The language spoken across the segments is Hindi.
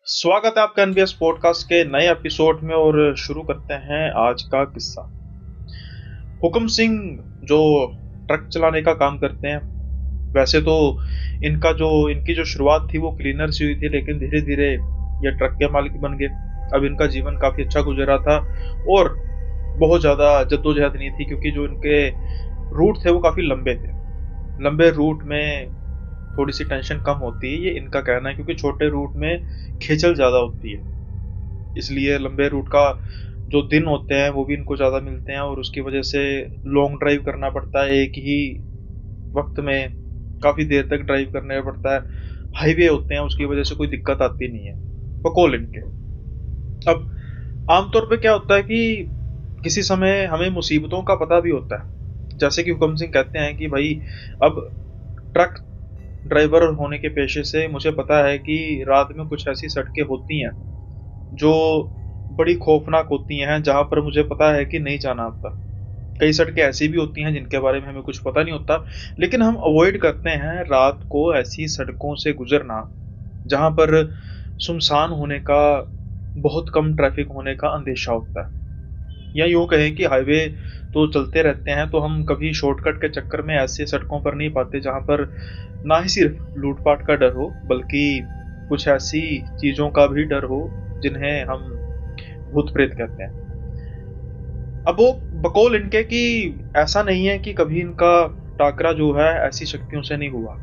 स्वागत है आपका एनबीएस पॉडकास्ट के नए एपिसोड में और शुरू करते हैं आज का किस्सा। हुक्म सिंह जो ट्रक चलाने का काम करते हैं, वैसे तो इनकी जो शुरुआत थी वो क्लीनर से हुई थी, लेकिन धीरे धीरे ये ट्रक के मालिक बन गए। अब इनका जीवन काफी अच्छा गुजरा था और बहुत ज्यादा जद्दोजहद नहीं थी, क्योंकि जो इनके रूट थे वो काफी लंबे थे। लंबे रूट में थोड़ी सी टेंशन कम होती है, ये इनका कहना है, क्योंकि छोटे रूट में खेचल ज्यादा होती है। इसलिए लंबे रूट का जो दिन होते हैं वो भी इनको ज़्यादा मिलते हैं और उसकी वजह से लॉन्ग ड्राइव करना पड़ता है। एक ही वक्त में काफ़ी देर तक ड्राइव करना पड़ता है। हाईवे होते हैं, उसकी वजह से कोई दिक्कत आती नहीं है बकौल इनके। अब आमतौर पे क्या होता है कि किसी समय हमें मुसीबतों का पता भी होता है। जैसे कि हुक्म सिंह कहते हैं कि भाई, अब ट्रक ड्राइवर होने के पेशे से मुझे पता है कि रात में कुछ ऐसी सड़कें होती हैं जो बड़ी खौफनाक होती हैं, जहाँ पर मुझे पता है कि नहीं जाना होता। कई सड़कें ऐसी भी होती हैं जिनके बारे में हमें कुछ पता नहीं होता, लेकिन हम अवॉइड करते हैं रात को ऐसी सड़कों से गुजरना जहाँ पर सुनसान होने का, बहुत कम ट्रैफिक होने का अंदेशा होता है। या यूँ कहें कि हाईवे तो चलते रहते हैं, तो हम कभी शॉर्टकट के चक्कर में ऐसे सड़कों पर नहीं पाते जहाँ पर ना ही सिर्फ लूटपाट का डर हो, बल्कि कुछ ऐसी चीज़ों का भी डर हो जिन्हें हम भूत प्रेत कहते हैं। अब वो बकौल इनके कि ऐसा नहीं है कि कभी इनका टाकरा जो है ऐसी शक्तियों से नहीं हुआ।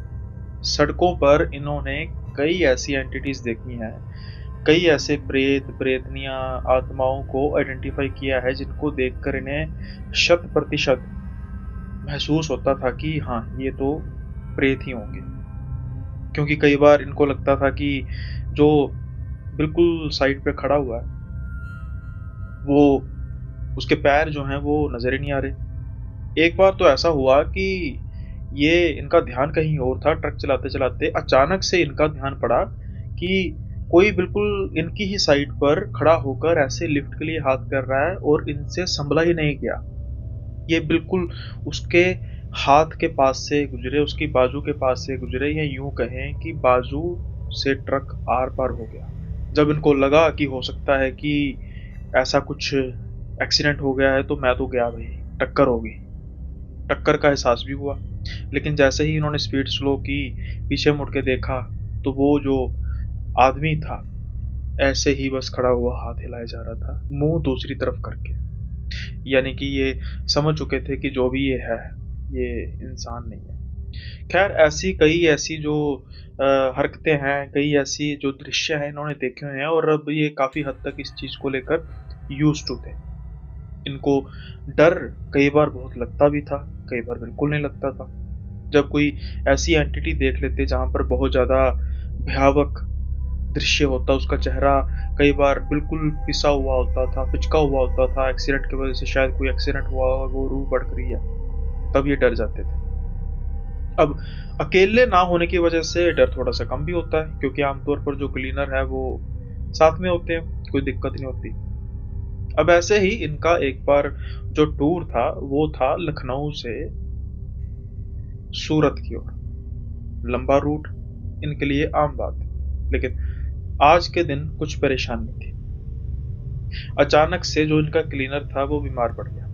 सड़कों पर इन्होंने कई ऐसी एंटिटीज देखी हैं, कई ऐसे प्रेत प्रेतनियां आत्माओं को आइडेंटिफाई किया है, जिनको देखकर इन्हें शत प्रतिशत महसूस होता था कि हाँ, ये तो प्रेत ही होंगे। क्योंकि कई बार इनको लगता था कि जो बिल्कुल साइड पे खड़ा हुआ है, वो उसके पैर जो हैं वो नजर ही नहीं आ रहे। एक बार तो ऐसा हुआ कि ये इनका ध्यान कहीं और था। ट्रक चलाते चलाते अचानक से इनका ध्यान पड़ा कि कोई बिल्कुल इनकी ही साइड पर खड़ा होकर ऐसे लिफ्ट के लिए हाथ कर रहा है और इनसे संभला ही नहीं गया। ये बिल्कुल उसके हाथ के पास से गुजरे, उसकी बाजू के पास से गुजरे, या यूं कहें कि बाजू से ट्रक आर पार हो गया। जब इनको लगा कि हो सकता है कि ऐसा कुछ एक्सीडेंट हो गया है, तो मैं तो गया भाई, टक्कर हो गई। टक्कर का एहसास भी हुआ, लेकिन जैसे ही इन्होंने स्पीड स्लो की, पीछे मुड़ के देखा, तो वो जो आदमी था ऐसे ही बस खड़ा हुआ हाथ हिलाए जा रहा था, मुंह दूसरी तरफ करके। यानी कि ये समझ चुके थे कि जो भी ये है, ये इंसान नहीं है। खैर, ऐसी जो हरकतें हैं, कई ऐसी जो दृश्य हैं, इन्होंने देखे हुए हैं और अब ये काफी हद तक इस चीज को लेकर यूज्ड टू थे। इनको डर कई बार बहुत लगता भी था, कई बार बिल्कुल नहीं लगता था। जब कोई ऐसी एंटिटी देख लेते जहाँ पर बहुत ज़्यादा भयावक दृश्य होता, उसका चेहरा कई बार बिल्कुल पिसा हुआ होता था, पिचका हुआ होता था, एक्सीडेंट की वजह से शायद कोई एक्सीडेंट हुआ और वो रूह भड़क रही है, तब ये डर जाते थे। अब अकेले ना होने की वजह से डर थोड़ा सा कम भी होता है, क्योंकि आमतौर पर जो क्लीनर है वो साथ में होते हैं, कोई दिक्कत नहीं होती। अब ऐसे ही इनका एक बार जो टूर था वो था लखनऊ से सूरत की ओर। लंबा रूट इनके लिए आम बात है, लेकिन आज के दिन कुछ परेशानी थी। अचानक से जो इनका क्लीनर था वो बीमार पड़ गया।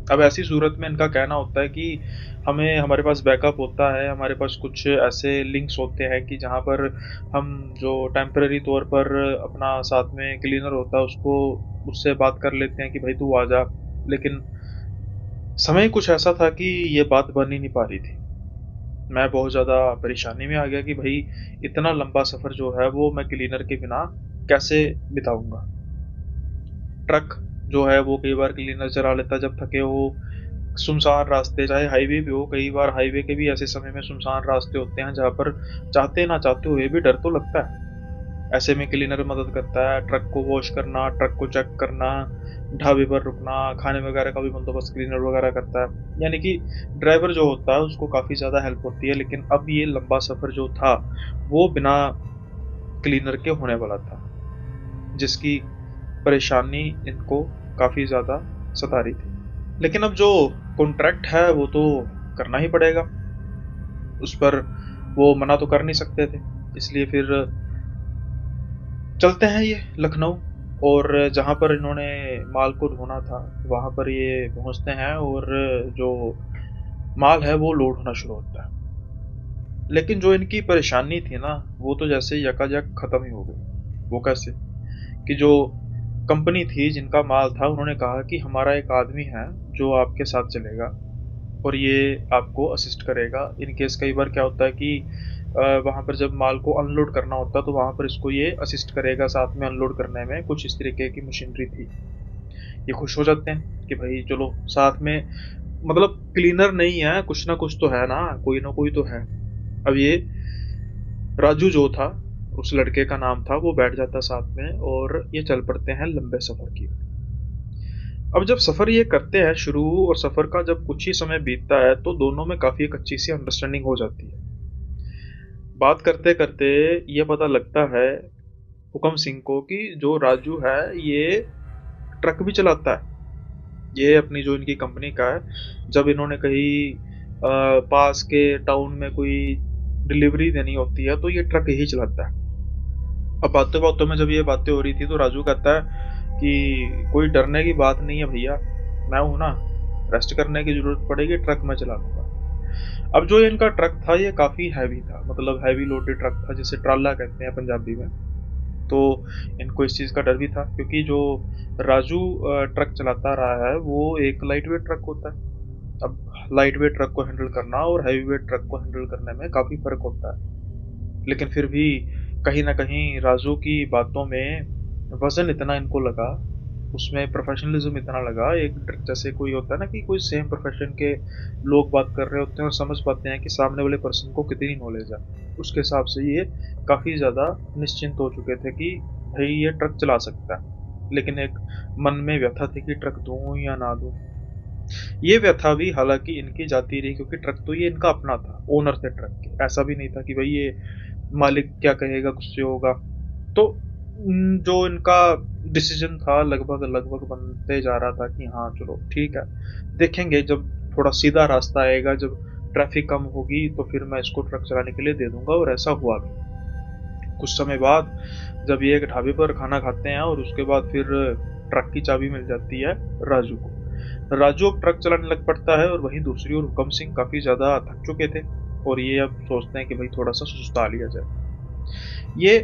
अब ऐसी सूरत में इनका कहना होता है कि हमारे पास बैकअप होता है, हमारे पास कुछ ऐसे लिंक्स होते हैं कि जहाँ पर हम जो टेम्पररी तौर पर अपना साथ में क्लीनर होता है उसको उससे बात कर लेते हैं कि भाई तू आ जा। लेकिन समय कुछ ऐसा था कि ये बात बन ही नहीं पा रही थी। मैं बहुत ज़्यादा परेशानी में आ गया कि भाई, इतना लंबा सफ़र जो है वो मैं क्लीनर के बिना कैसे बिताऊंगा। ट्रक जो है वो कई बार क्लीनर चला लेता जब थके हो। सुनसान रास्ते, चाहे हाईवे भी हो, कई बार हाईवे के भी ऐसे समय में सुनसान रास्ते होते हैं जहाँ पर चाहते ना चाहते हुए भी डर तो लगता है। ऐसे में क्लीनर मदद करता है, ट्रक को वॉश करना, ट्रक को चेक करना, ढाबे पर रुकना, खाने वगैरह का भी बंदोबस्त क्लीनर वगैरह करता है। यानी कि ड्राइवर जो होता है उसको काफ़ी ज़्यादा हेल्प होती है। लेकिन अब ये लंबा सफ़र जो था वो बिना क्लीनर के होने वाला था, जिसकी परेशानी इनको काफ़ी ज़्यादा सता रही थी। लेकिन अब जो कॉन्ट्रैक्ट है वो तो करना ही पड़ेगा, उस पर वो मना तो कर नहीं सकते थे। इसलिए फिर चलते हैं ये लखनऊ, और जहाँ पर इन्होंने माल को ढोना था वहाँ पर ये पहुँचते हैं, और जो माल है वो लोड होना शुरू होता है। लेकिन जो इनकी परेशानी थी ना, वो तो जैसे यकायक खत्म ही हो गई। वो कैसे? कि जो कंपनी थी जिनका माल था, उन्होंने कहा कि हमारा एक आदमी है जो आपके साथ चलेगा और ये आपको असिस्ट करेगा इन केस। कई बार क्या होता है कि वहाँ पर जब माल को अनलोड करना होता है तो वहाँ पर इसको ये असिस्ट करेगा साथ में अनलोड करने में। कुछ इस तरीके की मशीनरी थी। ये खुश हो जाते हैं कि भाई चलो साथ में, मतलब क्लीनर नहीं है, कुछ ना कुछ तो है ना कोई तो है। अब ये राजू जो था, उस लड़के का नाम था, वो बैठ जाता साथ में और ये चल पड़ते हैं लंबे सफर की। अब जब सफर ये करते हैं शुरू, और सफर का जब कुछ ही समय बीतता है तो दोनों में काफी एक अच्छी सी अंडरस्टैंडिंग हो जाती है। बात करते करते ये पता लगता है हुकम सिंह को कि जो राजू है ये ट्रक भी चलाता है। ये अपनी जो इनकी कंपनी का है, जब इन्होंने कहीं पास के टाउन में कोई डिलीवरी देनी होती है तो ये ट्रक ही चलाता है। अब बातों बातों में जब ये बातें हो रही थी तो राजू कहता है कि कोई डरने की बात नहीं है भैया, मैं हूं ना, रेस्ट करने की जरूरत पड़ेगी ट्रक मैं चला लूंगा। अब जो इनका ट्रक था ये काफी हैवी था, मतलब हैवी लोडेड ट्रक था, जिसे ट्राला कहते हैं पंजाबी में। तो इनको इस चीज का डर भी था क्योंकि जो राजू ट्रक चलाता रहा है वो एक लाइट वेट ट्रक होता है। अब लाइट वेट ट्रक को हैंडल करना और हैवी वेट ट्रक को हैंडल करने में काफी फर्क होता है। लेकिन फिर भी कहीं न कहीं राजू की बातों में वज़न इतना इनको लगा, उसमें प्रोफ़ेशनलिज़्म इतना लगा। एक जैसे कोई होता है ना कि कोई सेम प्रोफ़ेशन के लोग बात कर रहे होते हैं और समझ पाते हैं कि सामने वाले पर्सन को कितनी नॉलेज है। उसके हिसाब से ये काफ़ी ज़्यादा निश्चिंत हो चुके थे कि भई ये ट्रक चला सकता है। लेकिन एक मन में व्यथा थी कि ट्रक दूँ या ना दूँ? ये व्यथा भी हालाँकि इनकी जाती रही क्योंकि ट्रक तो ये इनका अपना था, ओनर थे ट्रक के। ऐसा भी नहीं था कि भई ये मालिक क्या कहेगा, गुस्से होगा। तो जो इनका डिसीजन था लगभग लगभग बनते जा रहा था कि हाँ चलो ठीक है, देखेंगे जब थोड़ा सीधा रास्ता आएगा, जब ट्रैफिक कम होगी तो फिर मैं इसको ट्रक चलाने के लिए दे दूंगा। और ऐसा हुआ भी। कुछ समय बाद जब ये एक ढाबे पर खाना खाते हैं और उसके बाद फिर ट्रक की चाबी मिल जाती है राजू को। राजू अब ट्रक चलाने लग पड़ता है और वहीं दूसरी ओर हुकम सिंह काफी ज्यादा थक चुके थे और ये अब सोचते हैं कि भाई थोड़ा सा सुस्ता लिया जाए। ये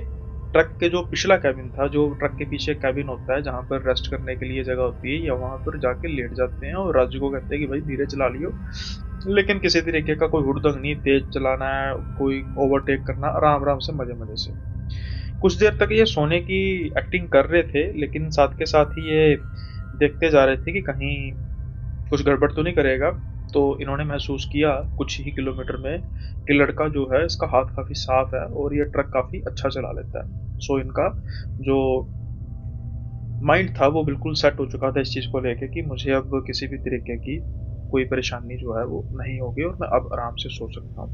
ट्रक के जो पिछला कैबिन था, जो ट्रक के पीछे कैबिन होता है जहाँ पर रेस्ट करने के लिए जगह होती है, या वहाँ पर जाके लेट जाते हैं और राजू को कहते हैं कि भाई धीरे चला लियो। लेकिन किसी तरीके का कोई हुड़दंग नहीं, तेज चलाना है, कोई ओवरटेक करना, आराम आराम से मजे मजे से। कुछ देर तक ये सोने की एक्टिंग कर रहे थे, लेकिन साथ के साथ ही ये देखते जा रहे थे कि कहीं कुछ गड़बड़ तो नहीं करेगा। तो इन्होंने महसूस किया कुछ ही किलोमीटर में कि लड़का जो है इसका हाथ काफी साफ है और ये ट्रक काफी अच्छा चला लेता है। सो इनका जो माइंड था वो बिल्कुल सेट हो चुका था इस चीज को लेके कि मुझे अब किसी भी तरीके की कोई परेशानी जो है वो नहीं होगी और मैं अब आराम से सो सकता हूँ।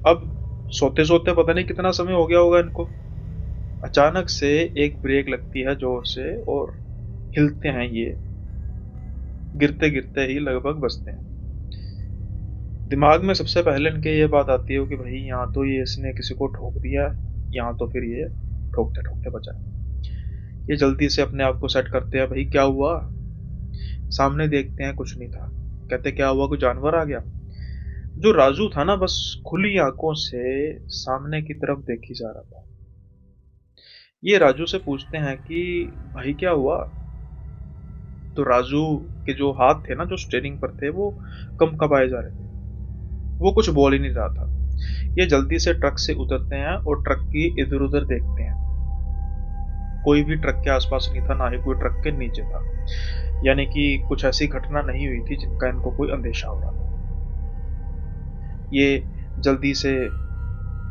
अब सोते सोते पता नहीं कितना समय हो गया होगा इनको, अचानक से एक ब्रेक लगती है जोर से और हिलते हैं ये, गिरते गिरते ही लगभग बचते हैं। दिमाग में सबसे पहले इनके ये बात आती है कि भाई यहाँ तो ये इसने किसी को ठोक दिया है, यहाँ तो फिर ये ठोकते ठोकते बचा है। ये जल्दी से अपने आप को सेट करते हैं, भाई क्या हुआ? सामने देखते हैं कुछ नहीं था। कहते क्या हुआ, कोई जानवर आ गया? जो राजू था ना बस खुली आंखों से सामने की तरफ देखी जा रहा था। ये राजू से पूछते हैं कि भाई क्या हुआ? तो राजू के जो हाथ थे ना जो स्टेयरिंग पर थे वो कम कबाए जा रहे थे। वो कुछ बोल ही नहीं रहा था। ये जल्दी से ट्रक से उतरते हैं और ट्रक की इधर उधर देखते हैं। कोई भी ट्रक के आसपास नहीं था, ना ही कोई ट्रक के नीचे था। यानी कि कुछ ऐसी घटना नहीं हुई थी जिनका इनको कोई अंदेशा हो रहा था। ये जल्दी से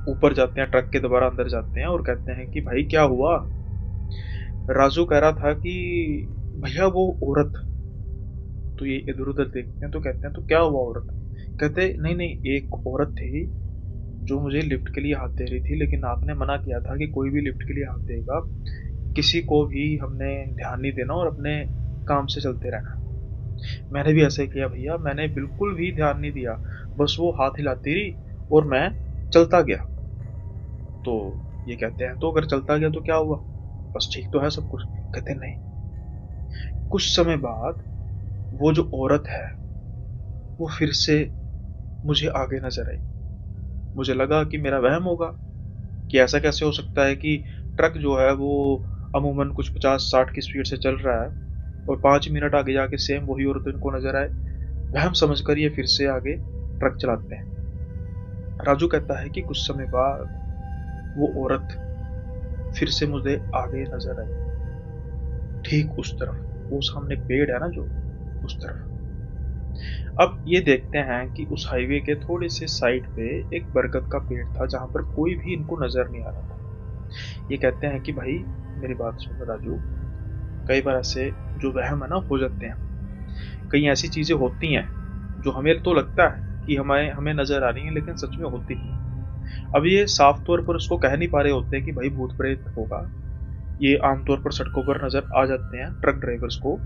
ऊपर जाते हैं, ट्रक के दोबारा अंदर जाते हैं और कहते हैं कि भाई क्या हुआ? राजू कह रहा था कि भैया वो औरत। तो ये इधर उधर देखते हैं तो कहते हैं तो क्या हुआ औरत? कहते नहीं नहीं, एक औरत थी जो मुझे लिफ्ट के लिए हाथ दे रही थी, लेकिन आपने मना किया था कि कोई भी लिफ्ट के लिए हाथ देगा किसी को भी हमने ध्यान नहीं देना और अपने काम से चलते रहना। मैंने भी ऐसे ही किया भैया, मैंने बिल्कुल भी ध्यान नहीं दिया, बस वो हाथ हिलाती रही और मैं चलता गया। तो ये कहते हैं तो अगर चलता गया तो क्या हुआ, बस ठीक तो है सब कुछ। कहते नहीं। कुछ समय बाद वो जो औरत है वो फिर से मुझे आगे नजर आई। मुझे लगा कि मेरा वहम होगा, कि ऐसा कैसे हो सकता है कि ट्रक जो है वो अमूमन कुछ 50-60 की स्पीड से चल रहा है और 5 मिनट आगे जाके सेम वही औरत इनको नजर आए। वहम समझकर ये फिर से आगे ट्रक चलाते हैं। राजू कहता है कि कुछ समय बाद वो औरत फिर से मुझे आगे नजर आई, ठीक उस तरफ, वो सामने पेड़ है ना जो, उस तरफ। अब ये देखते हैं कि उस हाईवे के थोड़े से साइड पे एक बरगद का पेड़ था जहां पर कोई भी इनको नजर नहीं आ रहा था। ये कहते हैं कि भाई मेरी बात सुनो राजू, कई बार ऐसे जो वहम है ना हो जाते हैं। कई ऐसी चीजें होती हैं जो हमें तो लगता है कि हमें हमें नजर आ रही हैं लेकिन सच में होती नहीं। अब ये साफ तौर पर उसको कह नहीं पा रहे होते कि भाई भूत प्रेत होगा। ये आमतौर पर सड़कों पर नजर आ जाते हैं ट्रक ड्राइवर्स को,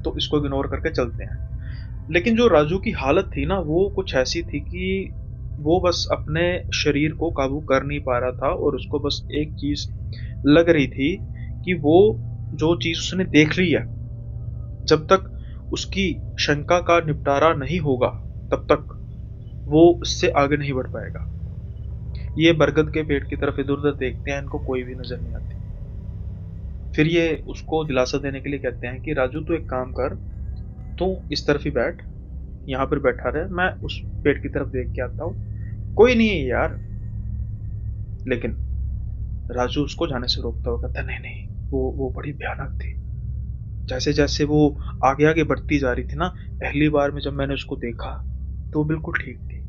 तो इसको इग्नोर करके चलते हैं। लेकिन जो राजू की हालत थी ना वो कुछ ऐसी थी कि वो बस अपने शरीर को काबू कर नहीं पा रहा था और उसको बस एक चीज लग रही थी कि वो जो चीज उसने देख ली है, जब तक उसकी शंका का निपटारा नहीं होगा तब तक वो इससे आगे नहीं बढ़ पाएगा। ये बरगद के पेड़ की तरफ इधर उधर देखते हैं, इनको कोई भी नजर नहीं आती। फिर ये उसको दिलासा देने के लिए कहते हैं कि राजू तू एक काम कर, तू इस तरफ ही बैठ, यहाँ पर बैठा रहे, मैं उस पेड़ की तरफ देख के आता हूँ, कोई नहीं है यार। लेकिन राजू उसको जाने से रोकता हुआ कहता नहीं नहीं, वो बड़ी भयानक थी। जैसे जैसे वो आगे आगे बढ़ती जा रही थी ना, पहली बार में जब मैंने उसको देखा तो वो बिल्कुल ठीक थी।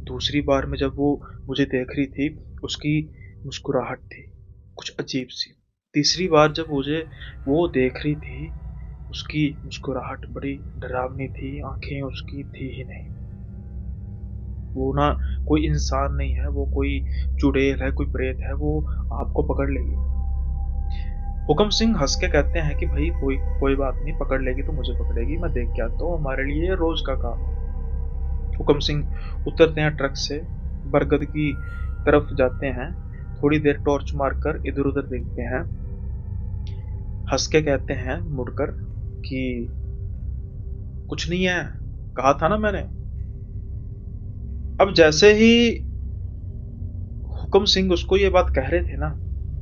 दूसरी बार में जब वो मुझे देख रही थी, उसकी मुस्कुराहट थी कुछ अजीब सी। तीसरी बार जब मुझे वो देख रही थी, उसकी मुस्कुराहट बड़ी डरावनी थी, आंखें उसकी थी ही नहीं। वो ना कोई इंसान नहीं है, वो कोई चुड़ैल है, कोई प्रेत है, वो आपको पकड़ लेगी। हुकम सिंह हंस के कहते हैं कि भाई कोई कोई बात नहीं, पकड़ लेगी तो मुझे पकड़ेगी, मैं देख के आता हूँ, हमारे लिए रोज का काम। हुकम सिंह उतरते हैं ट्रक से, बरगद की तरफ जाते हैं, थोड़ी देर टॉर्च मारकर इधर उधर देखते हैं, हंस के कहते हैं मुड़कर कि कुछ नहीं है, कहा था ना मैंने। अब जैसे ही हुकम सिंह उसको ये बात कह रहे थे ना,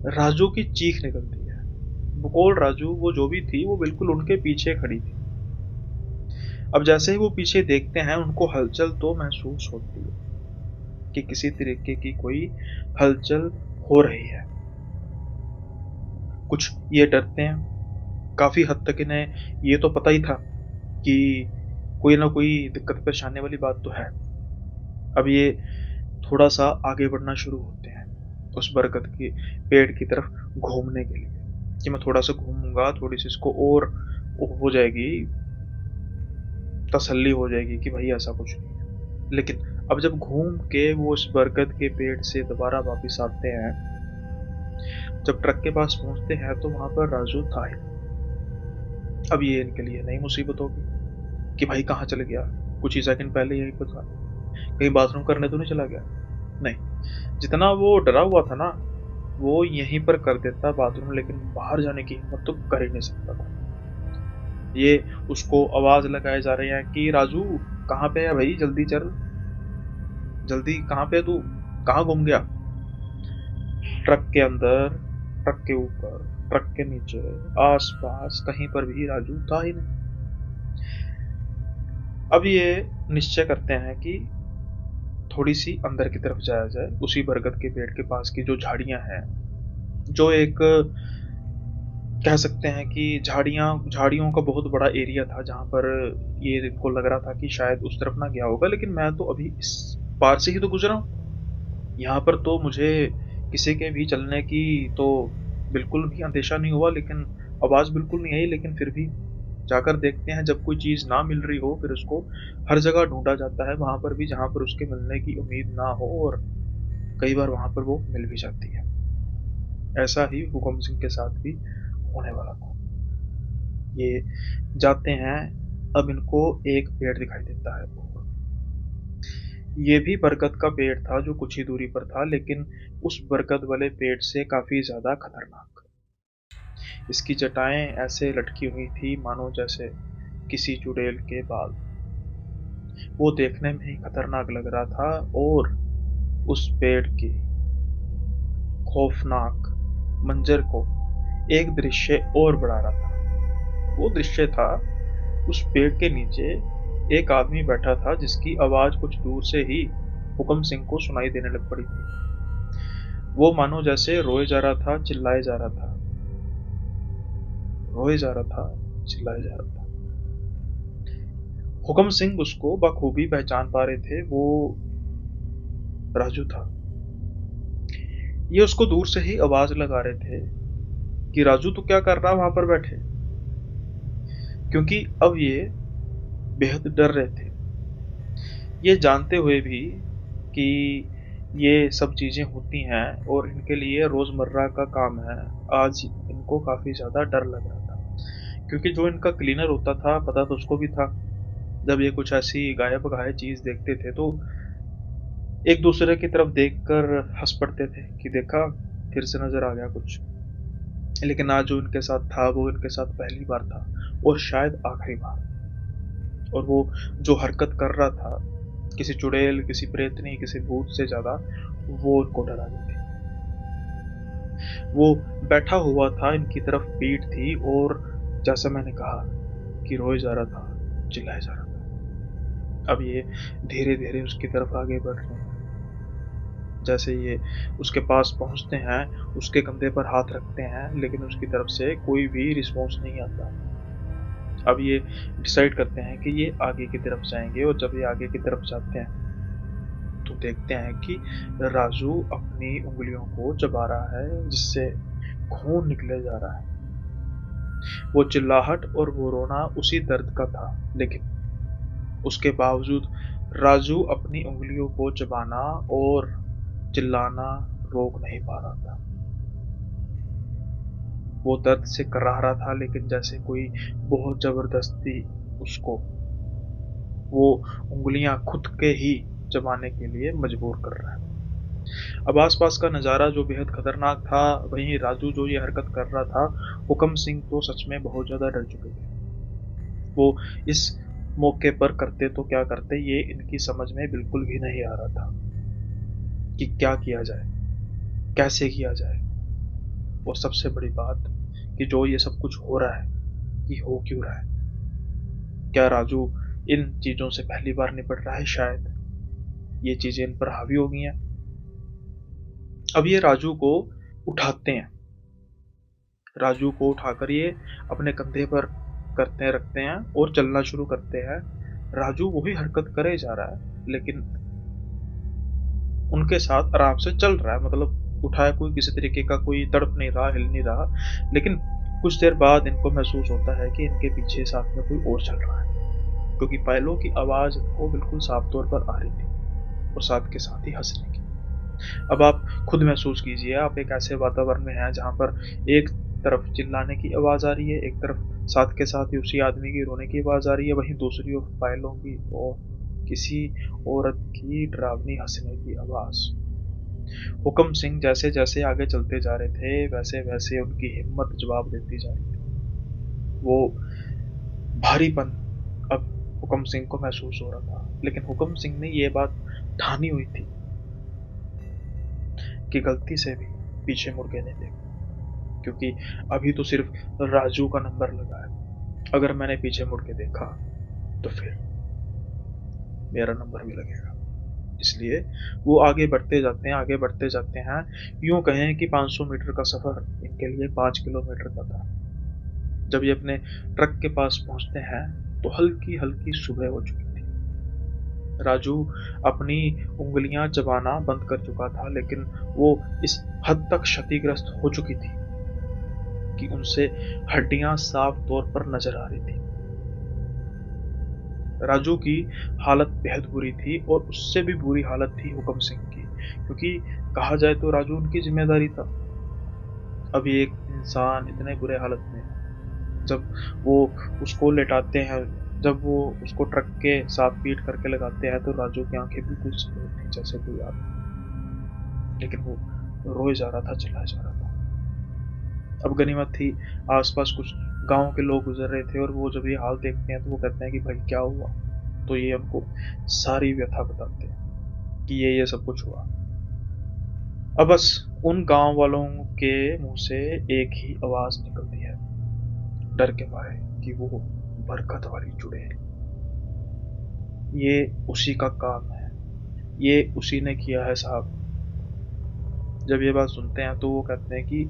राजू की चीख निकलती है। बकौल राजू वो जो भी थी वो बिल्कुल उनके पीछे खड़ी थी। अब जैसे ही वो पीछे देखते हैं उनको हलचल तो महसूस होती है कि किसी तरीके की कोई हलचल हो रही है। कुछ ये डरते हैं, काफी हद तक इन्हें ये तो पता ही था कि कोई ना कोई दिक्कत परेशानी वाली बात तो है। अब ये थोड़ा सा आगे बढ़ना शुरू होते हैं उस बरगद के पेड़ की तरफ घूमने के लिए, कि मैं थोड़ा सा घूमूंगा, थोड़ी सी इसको और हो जाएगी, तसल्ली हो जाएगी कि भाई ऐसा कुछ नहीं है। लेकिन अब जब घूम के वो उस बरगद के पेड़ से दोबारा वापस आते हैं, जब ट्रक के पास पहुंचते हैं तो वहां पर राजू था ही। अब ये इनके लिए नई मुसीबत होगी कि भाई कहाँ चले गया, कुछ ही सेकंड पहले यहीं पर था, कहीं बाथरूम करने तो नहीं चला गया। नहीं, जितना वो डरा हुआ था ना वो यहीं पर कर देता बाथरूम, लेकिन बाहर जाने की हिम्मत तो कर ही नहीं सकता था। ये उसको आवाज लगाए जा रहे हैं कि राजू कहाँ पे है भाई, जल्दी चल, जल्दी कहाँ पे है तू, कहाँ घूम गया। ट्रक के अंदर, ट्रक के ऊपर, ट्रक के नीचे, आस पास कहीं पर भी राजू था ही नहीं। अब ये निश्चय करते हैं कि थोड़ी सी अंदर की तरफ जाया जाए, उसी बरगद के पेड़ के पास की जो झाड़ियां हैं, जो एक कह सकते हैं कि झाड़ियों का बहुत बड़ा एरिया था जहां पर ये इनको लग रहा था कि शायद उस तरफ ना गया होगा, लेकिन मैं तो अभी इस पार से ही तो गुजरा हूँ, यहाँ पर तो मुझे किसी के भी चलने की तो बिल्कुल भी अंदेशा नहीं हुआ, लेकिन आवाज बिल्कुल नहीं आई। लेकिन फिर भी जाकर देखते हैं, जब कोई चीज ना मिल रही हो फिर उसको हर जगह ढूंढा जाता है, वहां पर भी जहां पर उसके मिलने की उम्मीद ना हो, और कई बार वहां पर वो मिल भी जाती है। ऐसा ही हुकम सिंह के साथ भी होने वाला था। ये जाते हैं, अब इनको एक पेड़ दिखाई देता है। ये भी बरगद का पेड़ था जो कुछ ही दूरी पर था, लेकिन उस बरगद वाले पेड़ से काफी ज्यादा खतरनाक। इसकी जटाएं ऐसे लटकी हुई थी मानो जैसे किसी चुड़ैल के बाल। वो देखने में ही खतरनाक लग रहा था और उस पेड़ की खौफनाक मंजर को एक दृश्य और बढ़ा रहा था। वो दृश्य था, उस पेड़ के नीचे एक आदमी बैठा था जिसकी आवाज कुछ दूर से ही हुक्म सिंह को सुनाई देने लग पड़ी थी। वो मानो जैसे रोए जा रहा था, चिल्लाए जा रहा था, रोए जा रहा था, चिल्लाए जा रहा था। हुक्म सिंह उसको बखूबी पहचान पा रहे थे, वो राजू था। ये उसको दूर से ही आवाज लगा रहे थे कि राजू तू क्या कर रहा वहां पर बैठे, क्योंकि अब ये बेहद डर रहे थे, ये जानते हुए भी कि ये सब चीजें होती हैं और इनके लिए रोजमर्रा का काम है। आज इनको काफी ज्यादा डर लग रहा था, क्योंकि जो इनका क्लीनर होता था पता तो उसको भी था, जब ये कुछ ऐसी गायब गाय चीज देखते थे तो एक दूसरे की तरफ देखकर हंस पड़ते थे कि देखा फिर से नजर आ गया कुछ। लेकिन आज जो इनके साथ था वो इनके साथ पहली बार था और शायद आखिरी बार। और वो जो हरकत कर रहा था, किसी चुड़ैल, किसी प्रेतनी, किसी भूत से ज्यादा वो उनको डरा रही थी। वो बैठा हुआ था, इनकी तरफ पीठ थी और जैसा मैंने कहा कि रोए जा रहा था, चिल्लाया जा रहा था। अब ये धीरे धीरे उसकी तरफ आगे बढ़ रहे हैं। जैसे ये उसके पास पहुंचते हैं, उसके कंधे पर हाथ रखते हैं, लेकिन उसकी तरफ से कोई भी रिस्पॉन्स नहीं आता। अब ये डिसाइड करते हैं कि ये आगे की तरफ जाएंगे और जब ये आगे की तरफ जाते हैं तो देखते हैं कि राजू अपनी उंगलियों को चबा रहा है जिससे खून निकले जा रहा है। वो चिल्लाहट और वो रोना उसी दर्द का था, लेकिन उसके बावजूद राजू अपनी उंगलियों को चबाना और चिल्लाना रोक नहीं पा रहा था। वो दर्द से कराह रहा था, लेकिन जैसे कोई बहुत जबरदस्ती उसको वो उंगलियां खुद के ही चबाने के लिए मजबूर कर रहा है। अब आसपास का नज़ारा जो बेहद खतरनाक था, वहीं राजू जो ये हरकत कर रहा था, हुक्म सिंह तो सच में बहुत ज्यादा डर चुके थे। वो इस मौके पर करते तो क्या करते, ये इनकी समझ में बिल्कुल भी नहीं आ रहा था कि क्या किया जाए, कैसे किया जाए। और सबसे बड़ी बात कि जो ये सब कुछ हो रहा है, ये हो क्यों रहा है? क्या राजू इन चीजों से पहली बार निपट रहा है? शायद ये चीजें इन पर हावी हो गई हैं। अब ये राजू को उठाते हैं, राजू को उठाकर ये अपने कंधे पर करते रखते हैं और चलना शुरू करते हैं। राजू वही हरकत करे जा रहा है, लेकिन उनके साथ आराम से चल रहा है, मतलब उठाया कोई किसी तरीके का कोई तड़प नहीं रहा, हिल नहीं रहा। लेकिन कुछ देर बाद इनको महसूस होता है कि इनके पीछे साथ में कोई और चल रहा है, क्योंकि पायलों की आवाज इनको बिल्कुल साफ तौर पर आ रही थी और साथ के साथ ही हंसने की। अब आप खुद महसूस कीजिए, आप एक ऐसे वातावरण में हैं जहां पर एक तरफ चिल्लाने की आवाज आ रही है, एक तरफ साथ के साथ ही उसी आदमी की रोने की आवाज आ रही है, वहीं दूसरी ओर पायलों की और किसी औरत की डरावनी हंसने की आवाज। हुक्म सिंह जैसे जैसे आगे चलते जा रहे थे, वैसे वैसे उनकी हिम्मत जवाब देती जा रही थी। वो भारीपन अब हुक्म सिंह को महसूस हो रहा था, लेकिन हुक्म सिंह ने ये बात ठानी हुई थी कि गलती से भी पीछे मुड़ के नहीं देखना, क्योंकि अभी तो सिर्फ राजू का नंबर लगा है। अगर मैंने पीछे मुड़ के देखा तो फिर मेरा नंबर भी लगेगा। इसलिए वो आगे बढ़ते जाते हैं, आगे बढ़ते जाते हैं। यूं कहें कि 500 मीटर का सफर इनके लिए 5 किलोमीटर का था। जब ये अपने ट्रक के पास पहुंचते हैं तो हल्की हल्की सुबह हो चुकी थी। राजू अपनी उंगलियां चबाना बंद कर चुका था, लेकिन वो इस हद तक क्षतिग्रस्त हो चुकी थी कि उनसे हड्डियां साफ तौर पर नजर आ रही थी। राजू की हालत बेहद बुरी थी और उससे भी बुरी हालत थी हुक्म सिंह की, क्योंकि कहा जाए तो राजू उनकी जिम्मेदारी था। अब ये एक इंसान इतने बुरे हालत में है, जब वो उसको लेटाते हैं, जब वो उसको ट्रक के साथ पीट करके लगाते हैं तो राजू की आंखें बिल्कुल सफेद थी जैसे कोई आग। लेकिन वो रोए जा रहा था, चिल्लाया जा रहा था। अब गनीमत थी, आसपास कुछ गांव के लोग गुजर रहे थे और वो जब ये हाल देखते हैं तो वो कहते हैं कि भाई क्या हुआ। तो ये उनको सारी व्यथा बताते हैं कि ये सब कुछ हुआ। अब बस उन गांव वालों के मुंह से एक ही आवाज निकलती है, डर के मारे, कि वो बरकत वाली चुड़ैल, ये उसी का काम है, ये उसी ने किया है साहब। जब ये बात सुनते हैं तो वो कहते हैं कि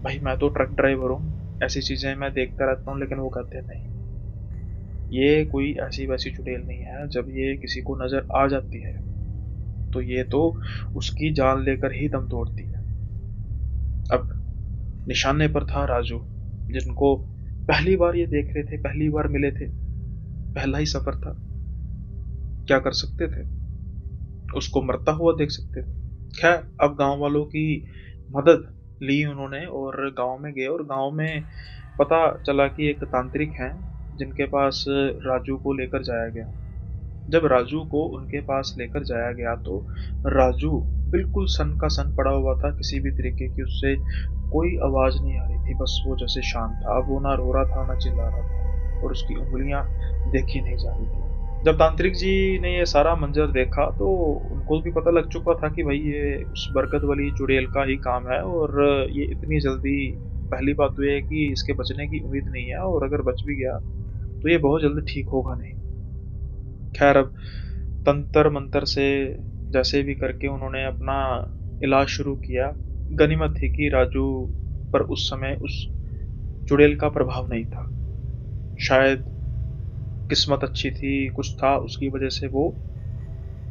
भाई मैं तो ट्रक ड्राइवर हूँ, ऐसी चीजें मैं देखता रहता हूँ। लेकिन वो कहते हैं नहीं, ये कोई ऐसी वैसी चुड़ैल नहीं है। जब ये किसी को नजर आ जाती है तो ये तो उसकी जान लेकर ही दम तोड़ती है। अब निशाने पर था राजू, जिनको पहली बार ये देख रहे थे, पहली बार मिले थे, पहला ही सफर था। क्या कर सकते थे, उसको मरता हुआ देख सकते थे। खैर, अब गांव वालों की मदद ली उन्होंने और गांव में गए, और गांव में पता चला कि एक तांत्रिक हैं जिनके पास राजू को लेकर जाया गया। जब राजू को उनके पास लेकर जाया गया तो राजू बिल्कुल सन का सन पड़ा हुआ था, किसी भी तरीके की उससे कोई आवाज नहीं आ रही थी, बस वो जैसे शांत था। अब वो ना रो रहा था ना चिल्ला रहा था, और उसकी उंगलियां देखी नहीं जा रही थी। जब तांत्रिक जी ने ये सारा मंजर देखा तो उनको भी पता लग चुका था कि भाई ये उस बरकत वाली चुड़ैल का ही काम है, और ये इतनी जल्दी, पहली बात तो ये है कि इसके बचने की उम्मीद नहीं है, और अगर बच भी गया तो ये बहुत जल्दी ठीक होगा नहीं। खैर, अब तंत्र मंत्र से जैसे भी करके उन्होंने अपना इलाज शुरू किया। गनीमत थी कि राजू पर उस समय उस चुड़ैल का प्रभाव नहीं था। शायद किस्मत अच्छी थी, कुछ था उसकी वजह से वो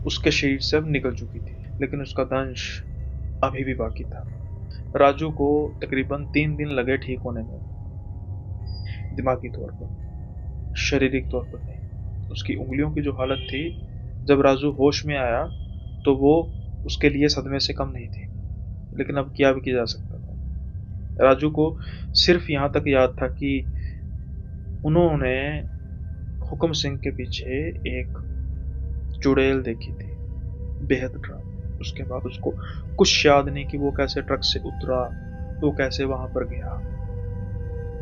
उसके शरीर से अब निकल चुकी थी, लेकिन उसका दंश अभी भी बाकी था। राजू को तकरीबन 3 दिन लगे ठीक होने में, दिमागी तौर पर, शारीरिक तौर पर नहीं। उसकी उंगलियों की जो हालत थी, जब राजू होश में आया तो वो उसके लिए सदमे से कम नहीं थी। लेकिन अब क्या भी किया जा सकता था। राजू को सिर्फ यहाँ तक याद था कि उन्होंने हुक्म सिंह के पीछे एक चुड़ैल देखी थी, बेहद डरावनी। उसके बाद उसको कुछ याद नहीं कि वो कैसे ट्रक से उतरा, वो कैसे वहां पर गया,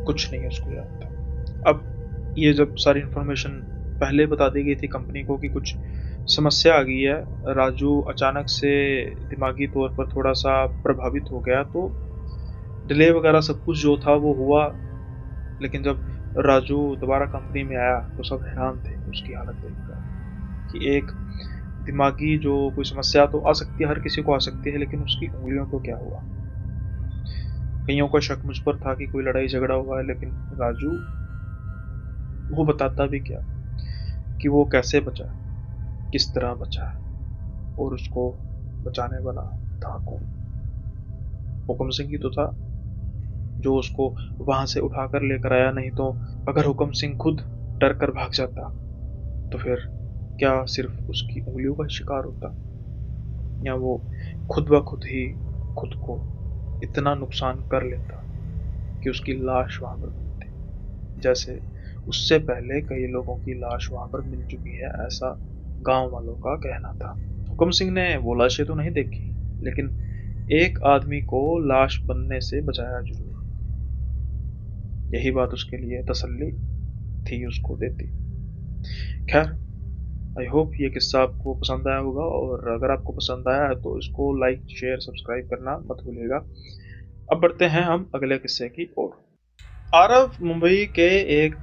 कुछ नहीं उसको याद था। अब ये जब सारी इंफॉर्मेशन पहले बता दी गई थी कंपनी को कि कुछ समस्या आ गई है, राजू अचानक से दिमागी तौर पर थोड़ा सा प्रभावित हो गया, तो डिले वगैरह सब कुछ जो था वो हुआ। लेकिन जब राजू दोबारा कंपनी में आया तो सब हैरान थे उसकी हालत देखकर, कि एक दिमागी जो कोई समस्या तो आ सकती है, हर किसी को आ सकती है, लेकिन उसकी उंगलियों को क्या हुआ। कईयों का शक मुझ पर था कि कोई लड़ाई झगड़ा हुआ है, लेकिन राजू वो बताता भी क्या कि वो कैसे बचा, किस तरह बचा, और उसको बचाने वाला था कौन। हुक्म सिंह ही तो था जो उसको वहां से उठाकर लेकर आया। नहीं तो अगर हुक्म सिंह खुद डर कर भाग जाता तो फिर क्या सिर्फ उसकी उंगलियों का शिकार होता, या वो खुद ब खुद ही खुद को इतना नुकसान कर लेता कि उसकी लाश वहां पर मिलती, जैसे उससे पहले कई लोगों की लाश वहां पर मिल चुकी है, ऐसा गांव वालों का कहना था। हुक्म सिंह ने वो लाशें तो नहीं देखी, लेकिन एक आदमी को लाश बनने से बचाया जरूर। यही बात उसके लिए तसल्ली थी, उसको देती। खैर, आई होप ये किस्सा आपको पसंद आया होगा, और अगर आपको पसंद आया है तो इसको लाइक शेयर सब्सक्राइब करना मत भूलिएगा। अब बढ़ते हैं हम अगले किस्से की ओर। आरव मुंबई के एक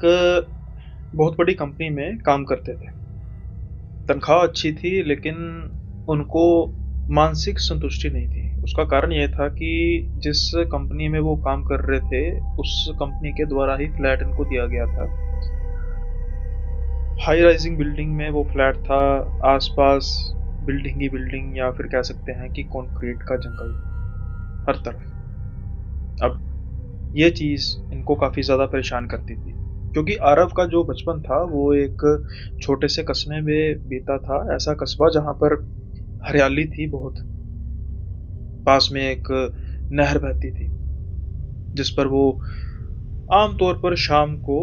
बहुत बड़ी कंपनी में काम करते थे। तनख्वाह अच्छी थी, लेकिन उनको मानसिक संतुष्टि नहीं थी। उसका कारण यह था कि जिस कंपनी में वो काम कर रहे थे उस कंपनी के द्वारा ही फ्लैट इनको दिया गया था। हाई राइजिंग बिल्डिंग में वो फ्लैट था, आसपास बिल्डिंग ही बिल्डिंग, या फिर कह सकते हैं कि कंक्रीट का जंगल हर तरफ। अब ये चीज इनको काफी ज्यादा परेशान करती थी, क्योंकि आरव का जो बचपन था वो एक छोटे से कस्बे में बीता था। ऐसा कस्बा जहां पर हरियाली थी बहुत, पास में एक नहर बहती थी जिस पर वो आमतौर पर शाम को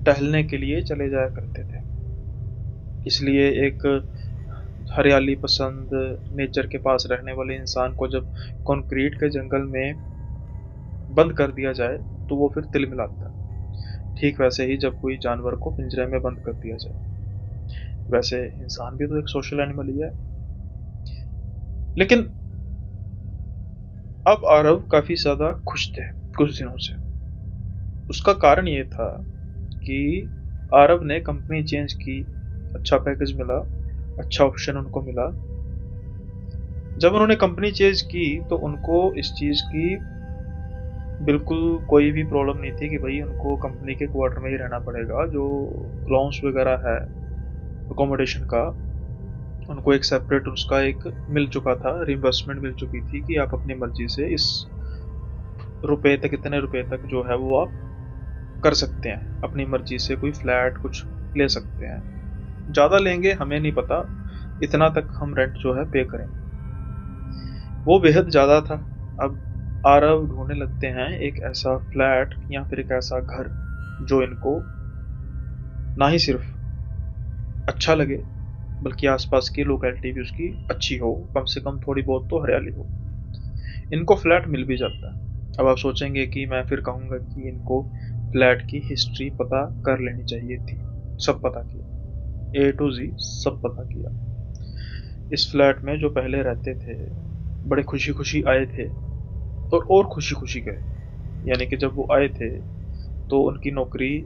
टहलने के लिए चले जाया करते थे। इसलिए एक हरियाली पसंद, नेचर के पास रहने वाले इंसान को जब कंक्रीट के जंगल में बंद कर दिया जाए तो वो फिर तिलमिलाता है। ठीक वैसे ही जब कोई जानवर को पिंजरे में बंद कर दिया जाए। वैसे इंसान भी तो एक सोशल एनिमल ही है। लेकिन अब आरव काफी ज्यादा खुश थे कुछ दिनों से। उसका कारण ये था कि आरव ने कंपनी चेंज की, अच्छा पैकेज मिला, अच्छा ऑप्शन उनको मिला। जब उन्होंने कंपनी चेंज की तो उनको इस चीज की बिल्कुल कोई भी प्रॉब्लम नहीं थी कि भाई उनको कंपनी के क्वार्टर में ही रहना पड़ेगा। जो लॉन्स वगैरह है अकोमोडेशन का, उनको एक सेपरेट उसका एक मिल चुका था, रिइंबर्समेंट मिल चुकी थी कि आप अपनी मर्जी से इस रुपए तक, इतने रुपए तक जो है वो आप कर सकते हैं, अपनी मर्जी से कोई फ्लैट कुछ ले सकते हैं। ज़्यादा लेंगे हमें नहीं पता, इतना तक हम रेंट जो है पे करेंगे। वो बेहद ज़्यादा था। अब आरव ढूंढने लगते हैं एक ऐसा फ्लैट या फिर एक ऐसा घर जो इनको ना ही सिर्फ अच्छा लगे बल्कि आसपास की लोकेलिटी भी उसकी अच्छी हो, कम से कम थोड़ी बहुत तो हरियाली हो। इनको फ्लैट मिल भी जाता है। अब आप सोचेंगे कि मैं फिर कहूँगा कि इनको फ्लैट की हिस्ट्री पता कर लेनी चाहिए थी। सब पता किया, ए टू जी सब पता किया। इस फ्लैट में जो पहले रहते थे बड़े खुशी खुशी आए थे और खुशी खुशी गए। यानी कि जब वो आए थे तो उनकी नौकरी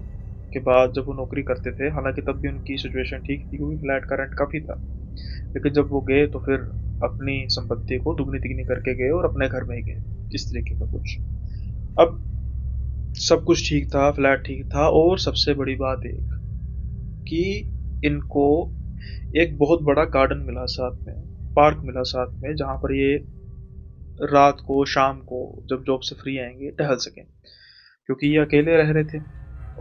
के बाद जब वो नौकरी करते थे, हालांकि तब भी उनकी सिचुएशन ठीक थी क्योंकि फ्लैट का रेंट काफ़ी था। लेकिन जब वो गए तो फिर अपनी संपत्ति को दुगनी तिगनी करके गए और अपने घर में ही गए, इस तरीके का कुछ। अब सब कुछ ठीक था, फ्लैट ठीक था, और सबसे बड़ी बात एक कि इनको एक बहुत बड़ा गार्डन मिला साथ में, पार्क मिला साथ में, जहाँ पर ये रात को शाम को जब जॉब से फ्री आएंगे टहल सकें। क्योंकि ये अकेले रह रहे थे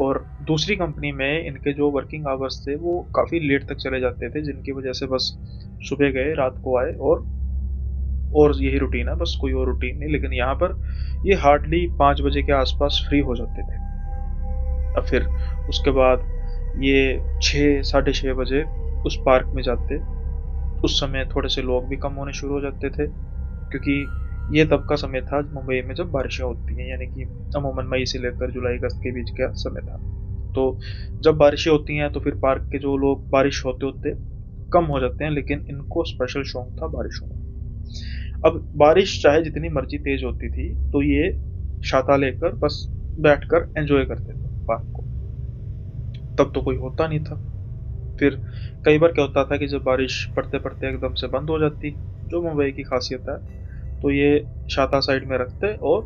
और दूसरी कंपनी में इनके जो वर्किंग आवर्स थे वो काफ़ी लेट तक चले जाते थे, जिनकी वजह से बस सुबह गए रात को आए और यही रूटीन है, बस कोई और रूटीन नहीं। लेकिन यहाँ पर ये हार्डली 5 बजे के आसपास फ्री हो जाते थे। अब फिर उसके बाद ये 6 साढ़े 6 बजे उस पार्क में जाते। उस समय थोड़े से लोग भी कम होने शुरू हो जाते थे क्योंकि ये तब का समय था मुंबई में जब बारिशें होती हैं, यानी कि अमूमन मई से लेकर जुलाई अगस्त के बीच का समय था। तो जब बारिशें होती हैं तो फिर पार्क के जो लोग बारिश होते होते कम हो जाते हैं, लेकिन इनको स्पेशल शौक था बारिशों में। अब बारिश चाहे जितनी मर्जी तेज होती थी तो ये छाता लेकर बस बैठकर एंजॉय करते थे पार्क को। तब तो कोई होता नहीं था। फिर कई बार क्या होता था कि जब बारिश पड़ते पड़ते एकदम से बंद हो जाती, जो मुंबई की खासियत है, तो ये छाता साइड में रखते और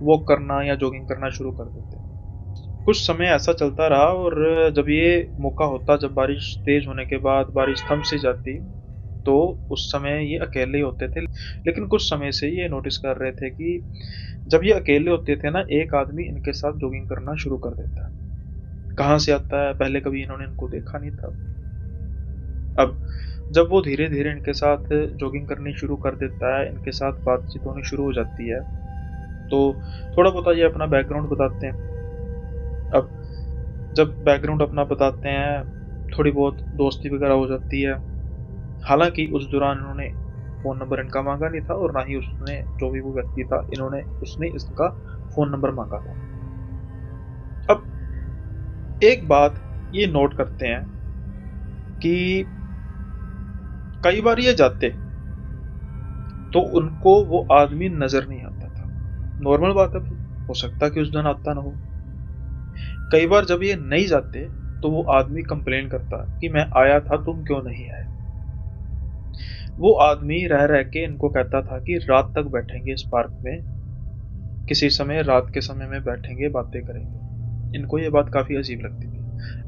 वॉक करना या जॉगिंग करना शुरू कर देते। कुछ समय ऐसा चलता रहा और जब ये मौका होता, जब बारिश तेज होने के बाद बारिश थम सी जाती, तो उस समय ये अकेले ही होते थे। लेकिन कुछ समय से ये नोटिस कर रहे थे कि जब ये अकेले होते थे ना, एक आदमी इनके साथ जॉगिंग करना शुरू कर देता है। कहाँ से आता है, पहले कभी इन्होंने इनको देखा नहीं था। अब जब वो धीरे धीरे इनके साथ जॉगिंग करनी शुरू कर देता है, इनके साथ बातचीत होनी शुरू हो जाती है, तो थोड़ा बहुत ये अपना बैकग्राउंड बताते हैं। अब जब बैकग्राउंड अपना बताते हैं, थोड़ी बहुत दोस्ती वगैरह हो जाती है। हालांकि उस दौरान इन्होंने फ़ोन नंबर इनका मांगा नहीं था और ना ही उसने, जो भी वो व्यक्ति था, इन्होंने उसने इसका फ़ोन नंबर मांगा था। अब एक बात ये नोट करते हैं कि कई बार ये जाते तो उनको वो आदमी नजर नहीं आता था। नॉर्मल बात है, हो सकता कि उस दिन आता ना हो। कई बार जब ये नहीं जाते तो वो आदमी कंप्लेन करता कि मैं आया था, तुम क्यों नहीं आए। वो आदमी रह रह के इनको कहता था कि रात तक बैठेंगे इस पार्क में, किसी समय रात के समय में बैठेंगे, बातें करेंगे। इनको ये बात काफी अजीब लगती थी।